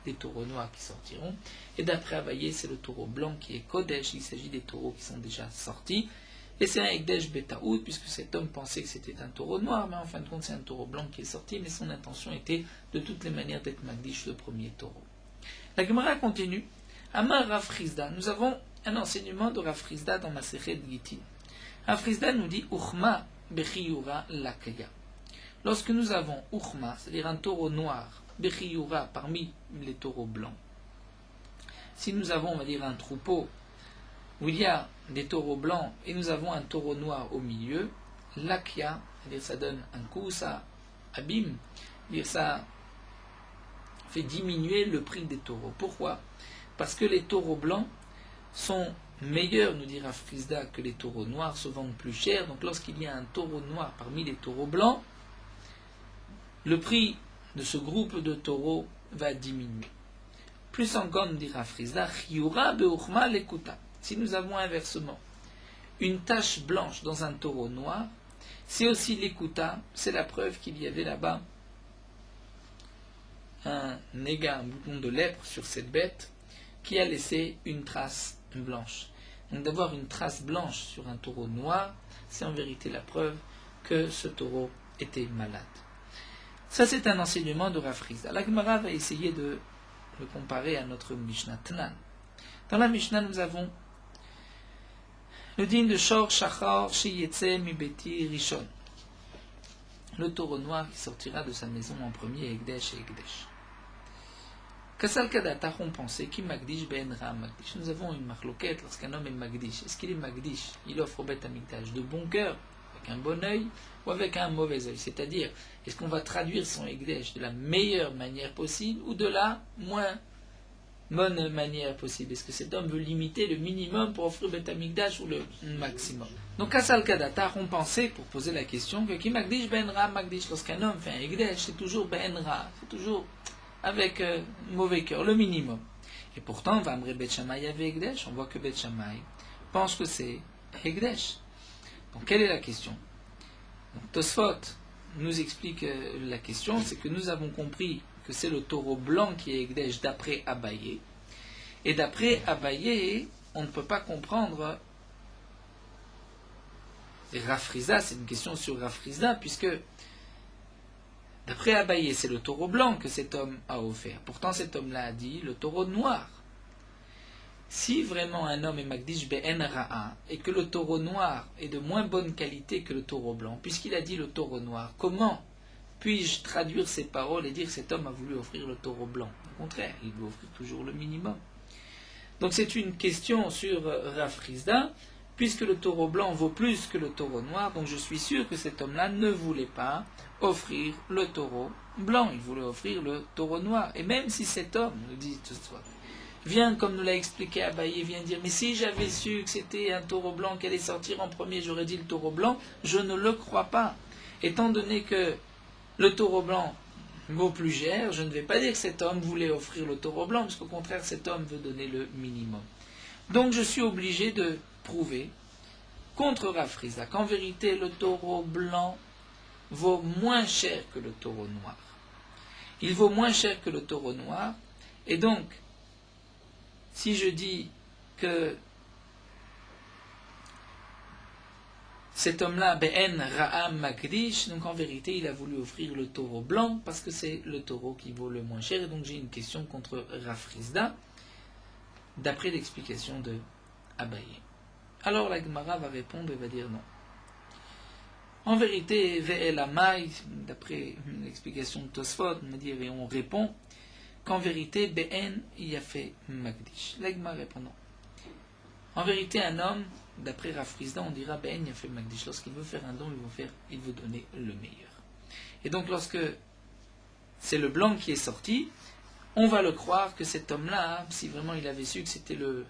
des taureaux noirs qui sortiront, et d'après Abaye, c'est le taureau blanc qui est Kodesh, il s'agit des taureaux qui sont déjà sortis, et c'est un Ekdesh Betaout, puisque cet homme pensait que c'était un taureau noir, mais en fin de compte c'est un taureau blanc qui est sorti, mais son intention était de toutes les manières d'être Magdish, le premier taureau. La Gemara continue. Amar Rav Chizda. Nous avons un enseignement de Rav Chizda dans Masechet Gittin. Rav Chizda nous dit Uchma bechiyura lakaya. Lorsque nous avons Uchma, c'est-à-dire un taureau noir, bechiyura parmi les taureaux blancs, si nous avons, on va dire, un troupeau où il y a des taureaux blancs et nous avons un taureau noir au milieu, lakya, c'est-à-dire ça donne un coup, ça abîme, c'est-à-dire ça fait diminuer le prix des taureaux. Pourquoi? Parce que les taureaux blancs sont meilleurs, nous dira Frisda, que les taureaux noirs, se vendent plus cher. Donc lorsqu'il y a un taureau noir parmi les taureaux blancs, le prix de ce groupe de taureaux va diminuer. Plus encore, nous dira Frisda, Chiyura beuchma lekuta. Si nous avons inversement une tache blanche dans un taureau noir, c'est aussi l'ekuta, c'est la preuve qu'il y avait là-bas un néga, un bouton de lèpre sur cette bête qui a laissé une trace blanche. Donc d'avoir une trace blanche sur un taureau noir, c'est en vérité la preuve que ce taureau était malade. Ça, c'est un enseignement de Rav Chizda. La Gemara va essayer de le comparer à notre Mishnah Tanan. Dans la Mishnah, nous avons le digne de Shor Shachar Sheyetse Mibeti Rishon. Le taureau noir qui sortira de sa maison en premier, Egdesh et Egdesh. Kasal Kadata, on pensait qui Magdish Ben Ra Magdish. Nous avons une marloquette lorsqu'un homme est Magdish. Est-ce qu'il est Magdish? Il offre au Beth Amikdash de bon cœur, avec un bon œil, ou avec un mauvais œil? C'est-à-dire, est-ce qu'on va traduire son Egdesh de la meilleure manière possible ou de la moins bonne manière possible? Est-ce que cet homme veut limiter le minimum pour offrir au Beth Amikdash ou le maximum? Donc, Kasal Kadata, on pensait, pour poser la question, que qui Magdish Ben Ra Magdish, lorsqu'un homme fait un Egdesh, c'est toujours Ben Ra, c'est toujours avec mauvais cœur, le minimum. Et pourtant, Vamre Bet Shammai avait Egdesh, on voit que Bet Shammai pense que c'est Egdesh. Donc, quelle est la question? Donc, Tosfot nous explique la question, c'est que nous avons compris que c'est le taureau blanc qui est Egdesh d'après Abaye. Et d'après Abaye, on ne peut pas comprendre Rav Chizda, c'est une question sur Rav Chizda, puisque d'après Abaye, c'est le taureau blanc que cet homme a offert. Pourtant, cet homme-là a dit le taureau noir. Si vraiment un homme est Magdish Ben Ra'a et que le taureau noir est de moins bonne qualité que le taureau blanc, puisqu'il a dit le taureau noir, comment puis-je traduire ces paroles et dire que cet homme a voulu offrir le taureau blanc? Au contraire, il doit offrir toujours le minimum. Donc c'est une question sur Rav Chizda, puisque le taureau blanc vaut plus que le taureau noir, donc je suis sûr que cet homme-là ne voulait pas offrir le taureau blanc, il voulait offrir le taureau noir. Et même si cet homme, nous dit ce soir, vient, comme nous l'a expliqué Abaye, vient dire, mais si j'avais su que c'était un taureau blanc qui allait sortir en premier, j'aurais dit le taureau blanc, je ne le crois pas. Étant donné que le taureau blanc vaut plus cher, je ne vais pas dire que cet homme voulait offrir le taureau blanc, parce qu'au contraire, cet homme veut donner le minimum. Donc je suis obligé de prouver contre Rav Chizda qu'en vérité, le taureau blanc vaut moins cher que le taureau noir. Il vaut moins cher que le taureau noir, et donc, si je dis que cet homme-là, Ben Ra'am Magdish, donc en vérité, il a voulu offrir le taureau blanc, parce que c'est le taureau qui vaut le moins cher, et donc j'ai une question contre Rav Chizda, d'après l'explication de Abaye. Alors la Gemara va répondre et va dire non. En vérité, Ve'el Amai, d'après l'explication de Tosfot, on va dire, et on répond qu'en vérité, Ben y a fait Magdish. La Gemara répond non. En vérité, un homme, d'après Rav Chizda, on dira Ben y a fait Magdish. Lorsqu'il veut faire un don, il veut donner le meilleur. Et donc, lorsque c'est le blanc qui est sorti, on va le croire que cet homme-là, si vraiment il avait su que c'était le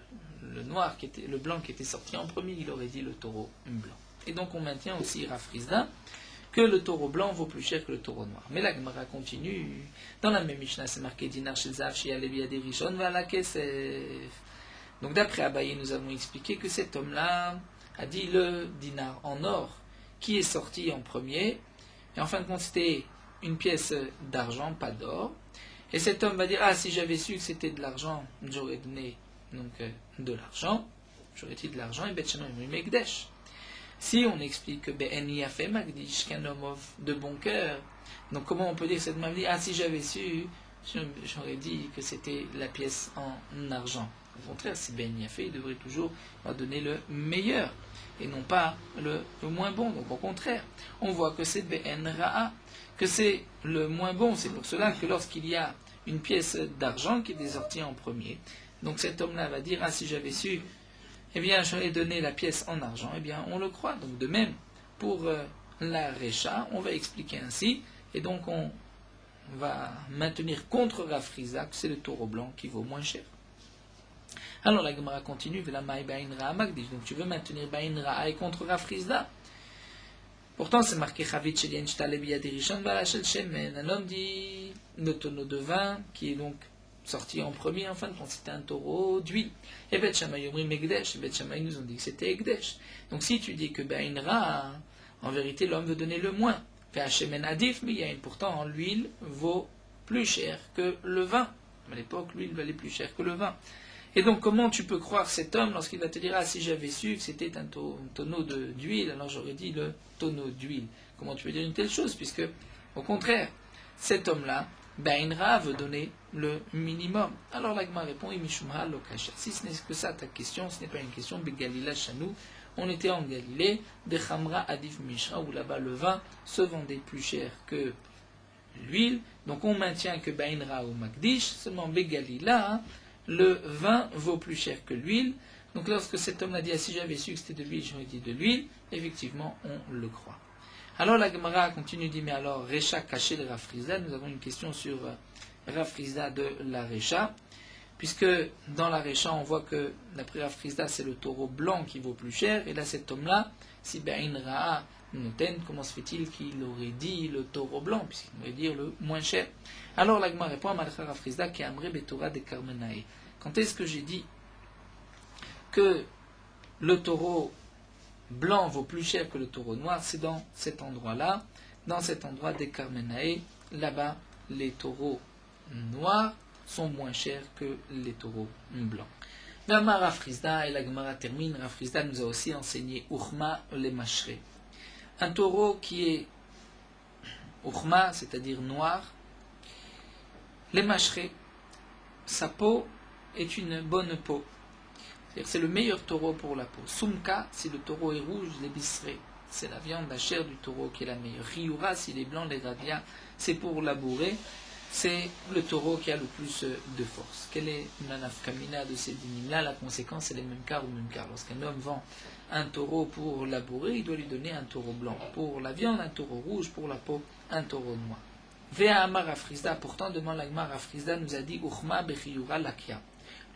blanc qui était sorti en premier, il aurait dit le taureau blanc. Et donc on maintient aussi Rav Chizda que le taureau blanc vaut plus cher que le taureau noir. Mais la Gemara continue. Dans la même Mishnah, c'est marqué Dinar shel zav she'alevi yadei rishon ve'ala kesef. Donc d'après Abaye, nous avons expliqué que cet homme-là a dit le dinar en or qui est sorti en premier. Et en fin de compte, c'était une pièce d'argent, pas d'or. Et cet homme va dire, ah, si j'avais su que c'était de l'argent, j'aurais donné donc de l'argent, j'aurais dit de l'argent, et Bet Shammai Megdesh. Si on explique que Ben y a fait Magdish, qu'un homme de bon cœur, donc comment on peut dire que cette homme dit, ah, si j'avais su, j'aurais dit que c'était la pièce en argent. Au contraire, si Ben Yafé, il devrait toujours leur donner le meilleur et non pas le moins bon. Donc au contraire, on voit que c'est Ben Ra'a, que c'est le moins bon. C'est pour cela que lorsqu'il y a une pièce d'argent qui est sortie en premier, donc cet homme-là va dire, ah si j'avais su, eh bien j'aurais donné la pièce en argent, eh bien on le croit. Donc de même, pour la Recha, on va expliquer ainsi, et donc on va maintenir contre Rafriza que c'est le taureau blanc qui vaut moins cher. Alors la Gemara continue, donc tu veux maintenir Bain Ra'a contre Rafriza. Pourtant c'est marqué Chavit Shelien Shtalebia Dirishon Balachel Shemen. Un homme dit le tonneau de vin qui est donc sorti en premier, en fin de compte c'était un taureau d'huile. Et Bet Shammai Omrim Egdesh, et Bet Shammai nous ont dit que c'était Egdesh. Donc si tu dis que Bain Ra'a, en vérité l'homme veut donner le moins. Shemen Adif, mais pourtant l'huile vaut plus cher que le vin. À l'époque l'huile valait plus cher que le vin. Et donc, comment tu peux croire cet homme lorsqu'il va te dire « Ah, si j'avais su que c'était un tonneau d'huile, alors j'aurais dit le tonneau d'huile. » Comment tu peux dire une telle chose? Puisque, au contraire, cet homme-là, Bainra veut donner le minimum. Alors l'Agma répond « Lokasha. Si ce n'est que ça ta question, ce n'est pas une question « Begalila Chanou. » On était en Galilée, de Khamra Adif Mishra, où là-bas le vin se vendait plus cher que l'huile. Donc on maintient que Bainra ou Magdish, seulement Begalila, hein, le vin vaut plus cher que l'huile. Donc lorsque cet homme a dit, ah, si j'avais su que c'était de l'huile, j'aurais dit de l'huile, effectivement, on le croit. Alors la Gemara continue, dit, mais alors, Recha caché le Rafriza, nous avons une question sur Rafriza de la Recha, puisque dans la Recha, on voit que d'après Rafriza, c'est le taureau blanc qui vaut plus cher, et là, cet homme-là, si Bain Ra'a Noten, comment se fait-il qu'il aurait dit le taureau blanc, puisqu'il aurait dire le moins cher? Alors l'Agma répond à Malcha Rafrizda qui amré Betora de Carmenae. Quand est-ce que j'ai dit que le taureau blanc vaut plus cher que le taureau noir? C'est dans cet endroit-là, dans cet endroit des Carmenae. Là-bas, les taureaux noirs sont moins chers que les taureaux blancs. Gamma Rafrizda, et l'Agmara termine, Rafrizda nous a aussi enseigné Urma le Mashre. Un taureau qui est Urma, c'est-à-dire noir, les mâcherés, sa peau est une bonne peau. C'est-à-dire c'est le meilleur taureau pour la peau. Sumka, si le taureau est rouge, les bisserés, c'est la viande, la chair du taureau qui est la meilleure. Riura, s'il est blanc, les radia, c'est pour labourer. C'est le taureau qui a le plus de force. Quelle est la nafkamina de ces dynimes-là? La conséquence, c'est les mêmes quarts ou même quarts. Lorsqu'un homme vend un taureau pour labourer, il doit lui donner un taureau blanc. Pour la viande, un taureau rouge. Pour la peau, un taureau noir. Vea Amar Afrizda, pourtant, devant l'Agmar Afrizda, nous a dit Uchma Bechiyura Lakia.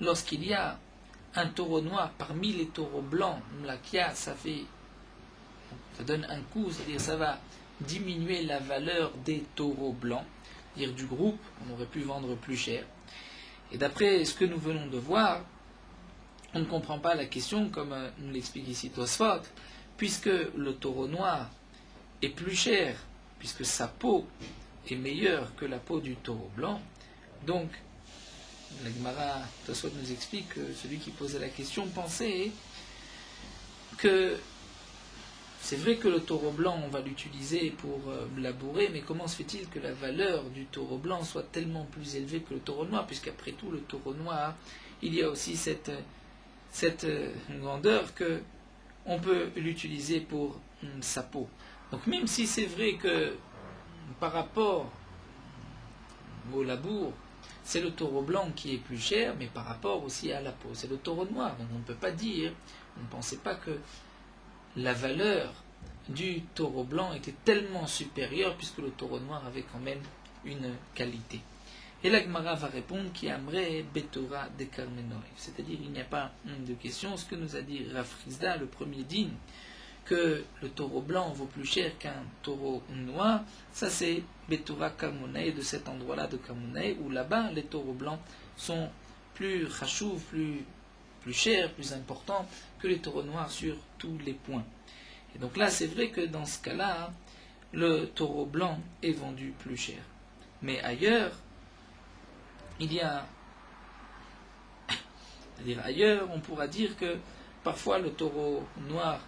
Lorsqu'il y a un taureau noir parmi les taureaux blancs, Lakia, ça donne un coup, c'est-à-dire ça va diminuer la valeur des taureaux blancs, c'est-à-dire du groupe, on aurait pu vendre plus cher. Et d'après ce que nous venons de voir, on ne comprend pas la question comme nous l'explique ici Tosfot, puisque le taureau noir est plus cher, puisque sa peau est meilleure que la peau du taureau blanc. Donc, la Gemara Tosfot nous explique que celui qui posait la question pensait que c'est vrai que le taureau blanc, on va l'utiliser pour labourer, mais comment se fait-il que la valeur du taureau blanc soit tellement plus élevée que le taureau noir, puisqu'après tout, le taureau noir, il y a aussi cette grandeur que on peut l'utiliser pour sa peau. Donc même si c'est vrai que par rapport au labour, c'est le taureau blanc qui est plus cher, mais par rapport aussi à la peau, c'est le taureau noir. Donc on ne peut pas dire, on ne pensait pas que la valeur du taureau blanc était tellement supérieure, puisque le taureau noir avait quand même une qualité. Et la Gemara va répondre qui aimerait Betora de Carmenoi. C'est-à-dire, il n'y a pas de question. Ce que nous a dit Rafrizda, le premier dîme, que le taureau blanc vaut plus cher qu'un taureau noir, ça c'est Betora Carmenoi, de cet endroit-là de Carmenoi, où là-bas, les taureaux blancs sont plus chachouv, plus chers, plus importants que les taureaux noirs sur tous les points. Et donc là, c'est vrai que dans ce cas-là, le taureau blanc est vendu plus cher. Mais ailleurs, il y a... C'est-à-dire ailleurs, on pourra dire que parfois le taureau noir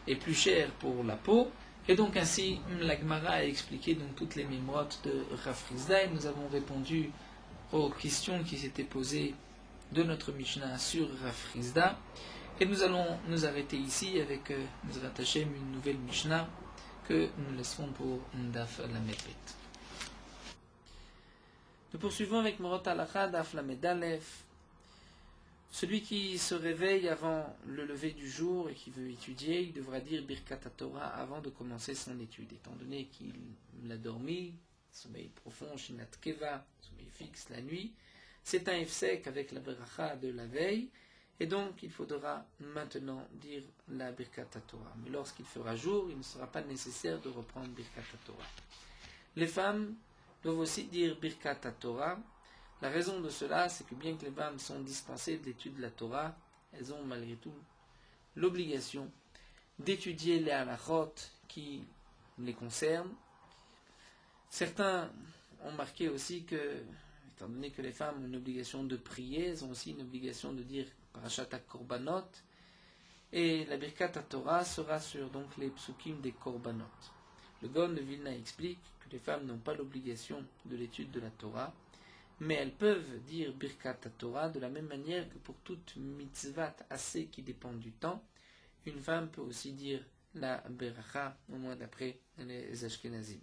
est plus cher pour la peau, et donc ainsi, la Gemara a expliqué donc toutes les mémoires de Rafrizda, et nous avons répondu aux questions qui s'étaient posées de notre Mishnah sur Rav Hizda. Et nous allons nous arrêter ici avec Mizrat Hashem, une nouvelle Mishnah que nous laisserons pour Daf Lamed Bet. Nous poursuivons avec Morot Halacha, Daf Lamed Aleph. Celui qui se réveille avant le lever du jour et qui veut étudier, il devra dire Birkat Torah avant de commencer son étude. Étant donné qu'il a dormi, sommeil profond, Shinat Keva, sommeil fixe la nuit, c'est un Efsek avec la Beracha de la veille, et donc il faudra maintenant dire la Birkat Torah. Mais lorsqu'il fera jour, il ne sera pas nécessaire de reprendre Birkat Torah. Les femmes doivent aussi dire Birkat Torah. La raison de cela, c'est que bien que les femmes sont dispensées de l'étude de la Torah, elles ont malgré tout l'obligation d'étudier les halachot qui les concernent. Certains ont marqué aussi que, étant donné que les femmes ont une obligation de prier, elles ont aussi une obligation de dire Parashat HaKorbanot, et la Birkat Torah sera sur donc les psukim des Korbanot. Le Gaon de Vilna explique que les femmes n'ont pas l'obligation de l'étude de la Torah, mais elles peuvent dire Birkat Torah de la même manière que pour toute mitzvat assez qui dépend du temps. Une femme peut aussi dire la Beracha, au moins d'après les Ashkenazim.